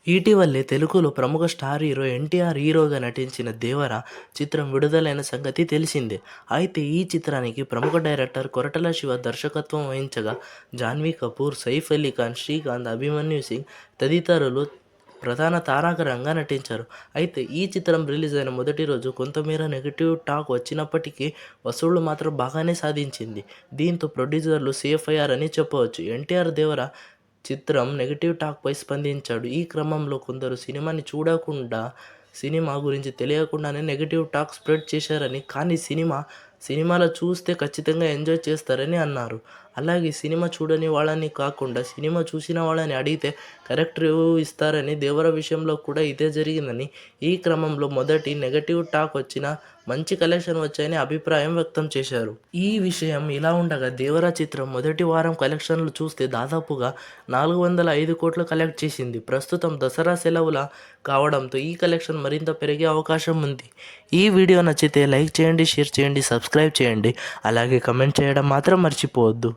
ఇటీవలే తెలుగులో ప్రముఖ స్టార్ హీరో ఎన్టీఆర్ హీరోగా నటించిన 'దేవర' చిత్రం విడుదలైన సంగతి తెలిసిందే. అయితే ఈ చిత్రానికి ప్రముఖ డైరెక్టర్ కొరటాల శివ దర్శకత్వం వహించగా జాన్వీ కపూర్, సైఫ్ అలీ ఖాన్, శ్రీకాంత్, అభిమన్యు సింగ్ తదితరులు ప్రధాన తారాగణంగా నటించారు. అయితే ఈ చిత్రం రిలీజ్ అయిన మొదటి రోజు కొంతమేర నెగెటివ్ టాక్ వచ్చినప్పటికీ వసూళ్లు మాత్రం బాగానే సాధించింది. దీంతో ప్రొడ్యూసర్లు సేఫ్ అయ్యారని చెప్పవచ్చు. ఎన్టీఆర్ 'దేవర' చిత్రం నెగెటివ్ టాక్పై స్పందించాడు. ఈ క్రమంలో కొందరు సినిమాని చూడకుండా, సినిమా గురించి తెలియకుండానే నెగెటివ్ టాక్ స్ప్రెడ్ చేశారని, కానీ సినిమాలో చూస్తే ఖచ్చితంగా ఎంజాయ్ చేస్తారని అన్నారు. అలాగే సినిమా చూడని వాళ్ళని కాకుండా సినిమా చూసిన వాళ్ళని అడిగితే కరెక్ట్ రివ్యూ ఇస్తారని, 'దేవర' విషయంలో కూడా ఇదే జరిగిందని, ఈ క్రమంలో మొదటి నెగెటివ్ టాక్ వచ్చినా మంచి కలెక్షన్ వచ్చాయని అభిప్రాయం వ్యక్తం చేశారు. ఈ విషయం ఇలా ఉండగా 'దేవర' చిత్రం మొదటి వారం కలెక్షన్లు చూస్తే దాదాపుగా 405 కోట్లు కలెక్ట్ చేసింది. ప్రస్తుతం దసరా సెలవుల కావడంతో ఈ కలెక్షన్ మరింత పెరిగే అవకాశం ఉంది. ఈ వీడియో నచ్చితే లైక్ చేయండి, షేర్ చేయండి, సబ్స్క్రైబ్ చేయండి. అలాగే కమెంట్ చేయడం మాత్రం మర్చిపోవద్దు.